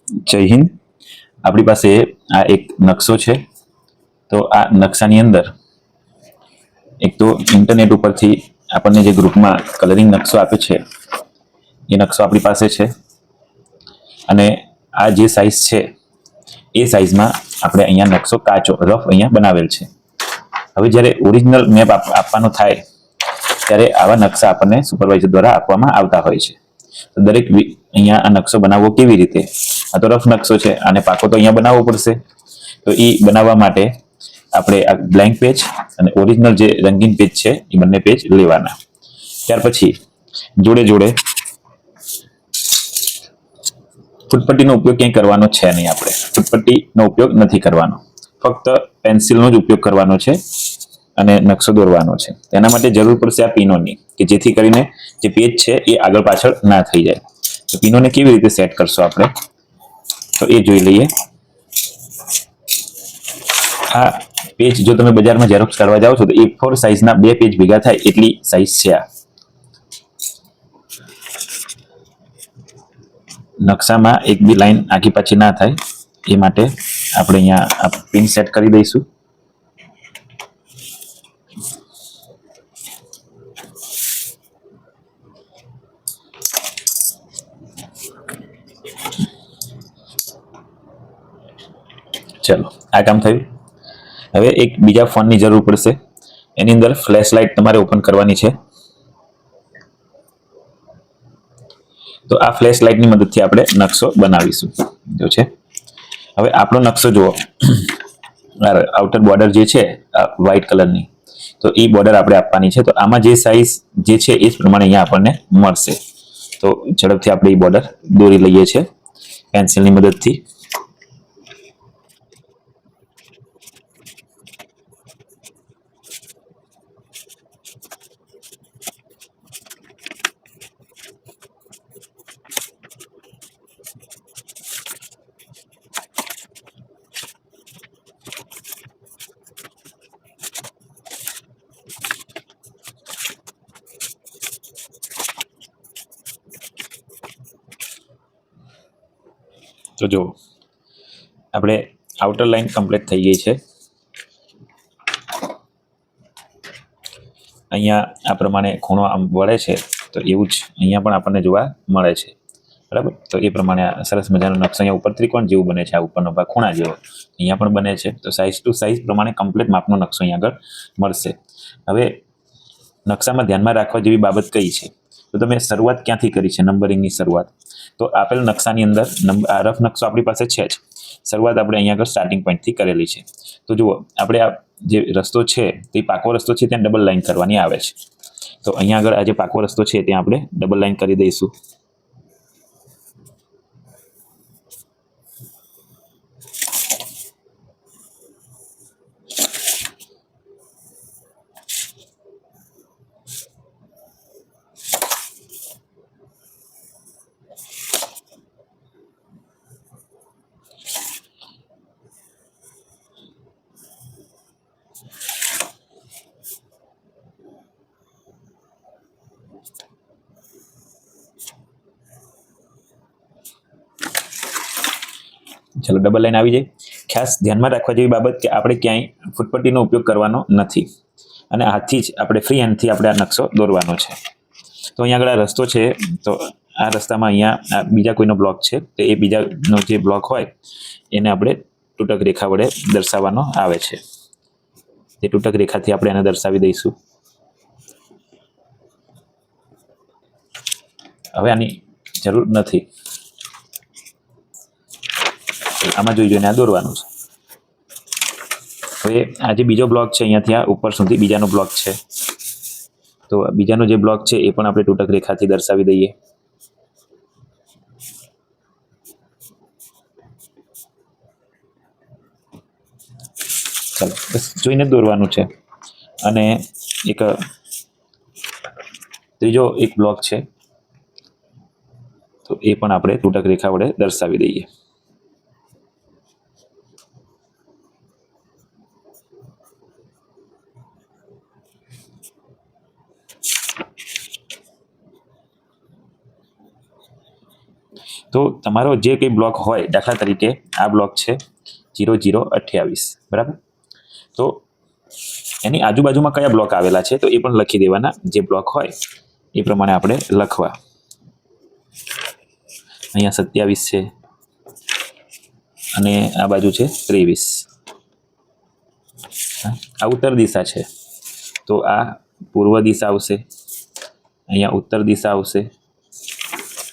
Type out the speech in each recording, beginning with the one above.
જય હિન્દ. આપણી પાસે આ એક નકશો છે. તો આ નકશાની અંદર એક તો ઇન્ટરનેટ ઉપરથી આપણને જે ગ્રુપમાં કલરિંગ નકશો આપ્યો છે એ નકશો આપણી પાસે છે. અને આ જે સાઈઝ છે એ સાઈઝમાં આપણે અહીંયા નકશો કાચો રફ અહીંયા બનાવેલ છે. હવે જ્યારે ઓરિજિનલ મેપ આપવાનો થાય ત્યારે આવા નકશા આપણને સુપરવાઇઝર દ્વારા આપવામાં આવતા હોય છે. તો દરેક અહીંયા આ નકશો બનાવવો કેવી રીતે? આ તો રફ નકશો છે, આને પાકો તો અહીંયા બનાવવો પડશે. તો એ બનાવવા માટે આપણે આ બ્લેન્ક પેજ અને ઓરિજિનલ જે રંગીન પેજ છે એ બંને પેજ લેવાના. ત્યાર પછી જોડે જોડે ફૂટપટ્ટીનો ઉપયોગ ક્યાંય કરવાનો છે નહીં. આપણે ફૂટપટ્ટીનો ઉપયોગ નથી કરવાનો, ફક્ત પેન્સિલનો જ ઉપયોગ કરવાનો છે અને નકશો દોરવાનો છે. તેના માટે જરૂર પડશે આ પિનોની, કે જેથી કરીને જે પેજ છે એ આગળ પાછળ ના થઈ જાય. તો પિનોને કેવી રીતે સેટ કરશો આપણે, તો એ જોઈ લઈએ. આ પેજ જો તમે બજારમાં ઝેરોક્સ કાઢવા જાઓ છો તો A4 સાઈઝના 2 પેજ ભેગા થાય એટલી સાઈઝ છે આ. નકશામાં એક બી લાઈન આખી પાછી ના થાય એ માટે આપણે અહીંયા પિન સેટ કરી દઈશું. ચલો, આ કામ થયું. હવે એક બીજા ફોનની જરૂર પડશે. એની અંદર ફ્લેશ લાઇટ તમારે ઓપન કરવાની છે. તો આ ફ્લેશ લાઇટની મદદથી આપણે નકશો બનાવીશું. જો છે, હવે આપણો નકશો જુઓ. આઉટર બોર્ડર જે છે વ્હાઇટ કલરની, તો એ બોર્ડર આપણે આપવાની છે. તો આમાં જે સાઈઝ જે છે એ જ પ્રમાણે અહીંયા આપણને મળશે. તો ઝડપથી આપણે એ બોર્ડર દોરી લઈએ છીએ પેન્સિલની મદદથી. તો જો આપણે આઉટર લાઈન કમ્પ્લીટ થઈ ગઈ છે. અહીંયા આ પ્રમાણે ખૂણો આમ વળે છે, તો એવું જ અહીંયા પણ આપણને જોવા મળે છે. બરાબર, તો એ પ્રમાણે સરસ મજાનો નકશો અહીંયા ઉપર ત્રિકોણ જેવું બને છે. આ ઉપરનો ભાગ ખૂણા જેવો અહીંયા પણ બને છે. તો સાઈઝ ટુ સાઈઝ પ્રમાણે કમ્પ્લીટ માપનો નકશો અહીંયા આગળ મળશે. હવે નકશામાં ધ્યાનમાં રાખવા જેવી બાબત કઈ છે? તો તમે શરૂઆત ક્યાંથી કરી છે? નંબરિંગની શરૂઆત તો આપેલ નકશાની અંદર આ રફ નકશો આપણી પાસે છે જ. શરૂઆત આપણે અહીંયા આગળ સ્ટાર્ટિંગ પોઈન્ટથી કરેલી છે. તો જુઓ, આપણે આ જે રસ્તો છે તે પાકો રસ્તો છે, ત્યાં ડબલ લાઈન કરવાની આવે છે. તો અહીંયા આગળ આ જે પાકો રસ્તો છે ત્યાં આપણે ડબલ લાઈન કરી દઈશું. ચલો, ડબલ લાઈન આવી જાય. ખાસ ધ્યાનમાં રાખવા જેવી બાબત કે આપણે ક્યાંય ફૂટપટ્ટીનો ઉપયોગ કરવાનો નથી અને હાથથી જ આપણે ફ્રી હેન્ડથી આપણે આ નકશો દોરવાનો છે. તો અહીંયા આગળ આ રસ્તો છે, તો આ રસ્તામાં અહીંયા બીજા કોઈનો બ્લોક છે, તો એ બીજાનો જે બ્લોક હોય એને આપણે તૂટક રેખા વડે દર્શાવવાનો આવે છે. તે તૂટક રેખાથી આપણે એને દર્શાવી દઈશું. હવે આની જરૂર નથી, આમાં જોઈ જોઈને આ દોરવાનું છે. હવે આ જે બીજો બ્લોક છે અહીંયાથી આ ઉપર સુધી બીજાનો બ્લોક છે, તો બીજાનો જે બ્લોક છે એ પણ આપણે તૂટક રેખાથી દર્શાવી દઈએ. ચાલો, બસ જોઈને દોરવાનું છે. અને એક ત્રીજો એક બ્લોક છે, તો એ પણ આપણે તૂટક રેખા વડે દર્શાવી દઈએ. તો તમારો જે કંઈ બ્લોક હોય, દાખલા તરીકે આ બ્લોક છે 0028, બરાબર. તો એની આજુબાજુમાં કયા બ્લોક આવેલા છે તો એ પણ લખી દેવાના. જે બ્લોક હોય એ પ્રમાણે આપણે લખવા. અહીંયા 27 છે અને આ બાજુ છે 23. આ ઉત્તર દિશા છે, તો આ પૂર્વ દિશા આવશે, અહીંયા ઉત્તર દિશા આવશે,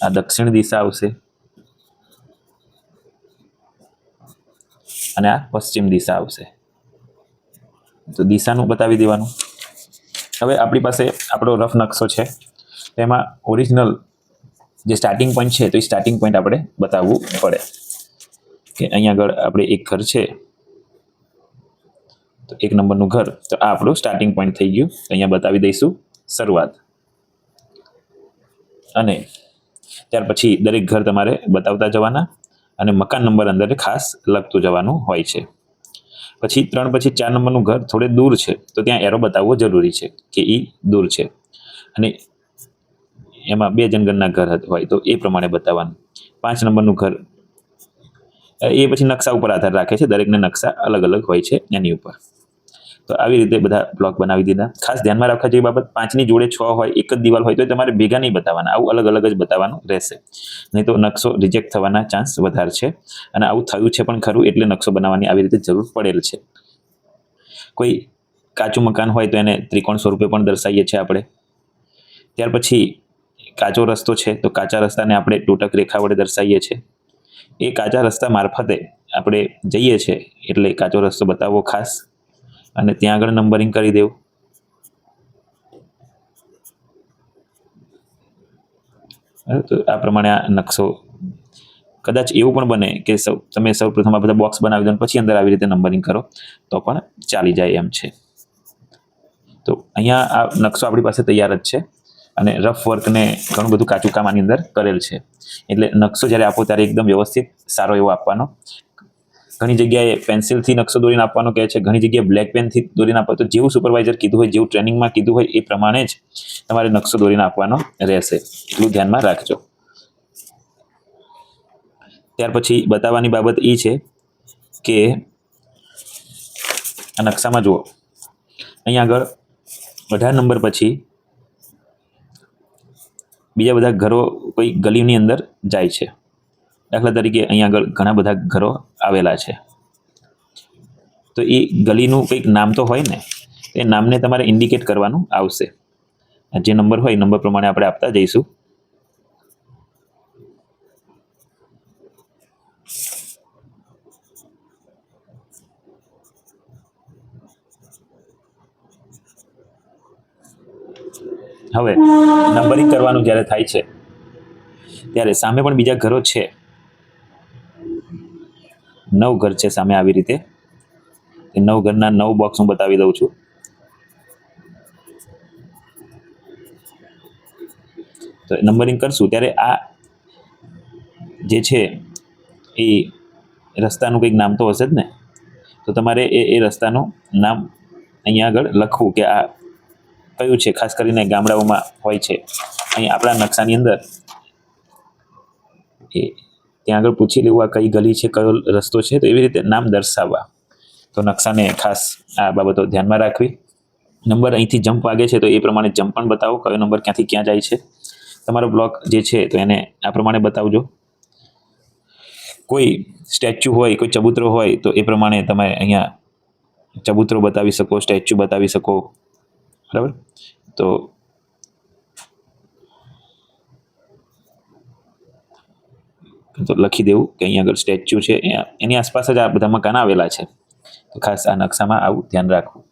આ દક્ષિણ દિશા આવશે અને આ પશ્ચિમ દિશા આવશે. તો દિશાનું બતાવી દેવાનું. હવે આપણી પાસે આપણો રફ નકશો છે, તેમાં ઓરિજિનલ જે સ્ટાર્ટિંગ પોઈન્ટ છે તો એ સ્ટાર્ટિંગ પોઈન્ટ આપણે બતાવવું પડે કે અહીંયા આગળ આપણે એક ઘર છે, તો 1 નંબરનું ઘર, તો આ આપણું સ્ટાર્ટિંગ પોઈન્ટ થઈ ગયું. અહીંયા બતાવી દઈશું શરૂઆત, અને ત્યાર પછી દરેક ઘર તમારે બતાવતા જવાના અને મકાન નંબર અંદર ખાસ લખતું જવાનું હોય છે. પછી 3 પછી 4 નંબરનું ઘર થોડે દૂર છે, તો ત્યાં એરો બતાવવો જરૂરી છે કે એ દૂર છે, અને એમાં 2 જણના ઘર હોય તો એ પ્રમાણે બતાવવાનું. 5 નંબરનું ઘર એ પછી નકશા ઉપર આધાર રાખે છે, દરેકના નકશા અલગ અલગ હોય છે એની ઉપર. તો આવી રીતે બધા બ્લોક બનાવી દીધા. ખાસ ધ્યાનમાં રાખવા જેવી બાબત, 5ની જોડે 6 હોય, એક જ દિવાલ હોય તો તમારે ભેગા નહીં બતાવવાના, આવું અલગ અલગ જ બતાવવાનું રહેશે, નહીં તો નકશો રિજેક્ટ થવાના ચાન્સ વધારે છે. અને આવું થયું છે પણ ખરું, એટલે નકશો બનાવવાની આવી રીતે જરૂર પડેલ છે. કોઈ કાચું મકાન હોય તો એને ત્રિકોણ સ્વરૂપે પણ દર્શાવીએ છીએ આપણે. ત્યાર પછી કાચો રસ્તો છે તો કાચા રસ્તાને આપણે તૂટક રેખા વડે દર્શાવીએ છીએ. એ કાચા રસ્તા મારફતે આપણે જઈએ છીએ એટલે કાચો રસ્તો બતાવવો ખાસ, અને ત્યાં આગળ નંબરિંગ કરી દેવું. તો આ પ્રમાણે આ નકશો, કદાચ એવું પણ બને કે તમે સૌ પ્રથમ આ બધા બોક્સ બનાવી દો પછી અંદર આવી રીતે નંબરિંગ કરો તો પણ ચાલી જાય એમ છે. તો અહીંયા આ નકશો આપણી પાસે તૈયાર જ છે, અને રફ વર્કને ઘણું બધું કાચું કામ આની અંદર કરેલ છે. એટલે નકશો જ્યારે આપો ત્યારે એકદમ વ્યવસ્થિત સારો એવો આપવાનો. ઘણી જગ્યાએ પેન્સિલથી નકશો દોરીને આપવાનો કહે છે, ઘણી જગ્યાએ બ્લેક પેનથી દોરીને આપવાનો. તો જેવું સુપરવાઇઝર કીધું હોય, જેવું ટ્રેનિંગમાં કીધું હોય એ પ્રમાણે જ તમારે નકશો દોરીને આપવાનો રહેશે, એટલું ધ્યાનમાં રાખજો. ત્યાર પછી બતાવવાની બાબત એ છે કે આ નકશામાં જુઓ, અહીંયા આગળ 18 નંબર પછી બીજા બધા ઘરો કોઈ ગલીની અંદર જાય છે. દાખલા તરીકે અહીંયા આગળ ઘણા બધા ઘરો આવેલા છે, તો એ ગલીનું કંઈક નામ તો હોય ને, એ નામને તમારે ઇન્ડિકેટ કરવાનું આવશે. જે નંબર હોય નંબર પ્રમાણે આપણે આપતા જઈશું. હવે નંબરિંગ કરવાનું જ્યારે થાય છે ત્યારે સામે પણ બીજા ઘરો છે, 9 ઘર છે સામે. આવી રીતે 9 ઘરના 9 બોક્સ હું બતાવી દઉં છું. તો નંબરિંગ કરશું ત્યારે આ જે છે એ રસ્તાનું કંઈક નામ તો હશે જ ને, તો તમારે એ રસ્તાનું નામ અહીંયા આગળ લખવું કે આ કયું છે. ખાસ કરીને ગામડાઓમાં હોય છે, અહીં આપણા નકશાની અંદર એ ત્યાં આગળ પૂછી લેવું આ કઈ ગલી છે, કયો રસ્તો છે, તો એવી રીતે નામ દર્શાવવા. તો નકશાને ખાસ આ બાબતો ધ્યાનમાં રાખવી. નંબર અહીંથી જમ્પ વાગે છે તો એ પ્રમાણે જમ્પ પણ બતાવો, કયો નંબર ક્યાંથી ક્યાં જાય છે. તમારો બ્લોક જે છે તો એને આ પ્રમાણે બતાવજો. કોઈ સ્ટેચ્યુ હોય, કોઈ ચબૂતરો હોય તો એ પ્રમાણે તમે અહીંયા ચબૂતરો બતાવી શકો, સ્ટેચ્યુ બતાવી શકો, બરાબર. તો લખી દેવું કે અહીંયા આગળ સ્ટેચ્યુ છે, એની આસપાસ જ આ બધા મકાન આવેલા છે. તો ખાસ આ નકશામાં આવું ધ્યાન રાખવું.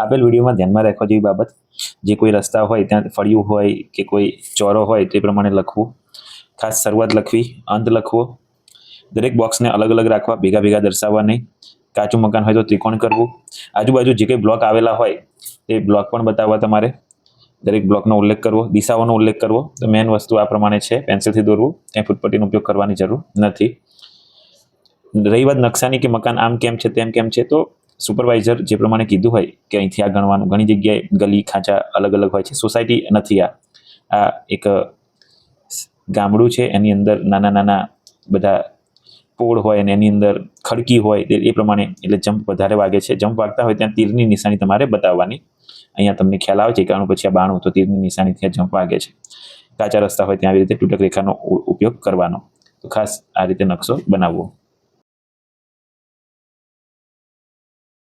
આપેલ વિડીયોમાં ધ્યાનમાં રાખવા જેવી બાબત, જે કોઈ રસ્તા હોય ત્યાં ફળિયું હોય કે કોઈ ચોરો હોય તે પ્રમાણે લખવું. ખાસ શરૂઆત લખવી, અંત લખવો. દરેક બોક્સને અલગ અલગ રાખવા, ભેગા ભેગા દર્શાવવા નહીં. કાચું મકાન હોય તો ત્રિકોણ કરવું. આજુબાજુ જે કંઈ બ્લોક આવેલા હોય તે બ્લોક પણ બતાવવા તમારે. દરેક બ્લોકનો ઉલ્લેખ કરવો, દિશાઓનો ઉલ્લેખ કરવો. તો મેઇન વસ્તુ આ પ્રમાણે છે, પેન્સિલથી દોરવું, ત્યાં ફૂટપટ્ટીનો ઉપયોગ કરવાની જરૂર નથી. રહી વાત નકશાની કે મકાન આમ કેમ છે તેમ કેમ છે, તો સુપરવાઇઝર જે પ્રમાણે કીધું હોય કે અહીંથી આ ગણવાનું. ઘણી જગ્યાએ ગલી ખાંચા અલગ અલગ હોય છે, સોસાયટી નથી. આ એક ગામડું છે, એની અંદર નાના નાના બધા પોળ હોય અને એની અંદર ખડકી હોય એ પ્રમાણે, એટલે જમ્પ વધારે વાગે છે. જમ્પ વાગતા હોય ત્યાં તીરની નિશાની તમારે બતાવવાની. અહીંયા તમને ખ્યાલ આવે છે, કારણ પછી આ 92 તો તીરની નિશાની ત્યાં જમ્પ વાગે છે. કાચા રસ્તા હોય ત્યાં આવી રીતે તૂટક રેખાનો ઉપયોગ કરવાનો. તો ખાસ આ રીતે નકશો બનાવવો.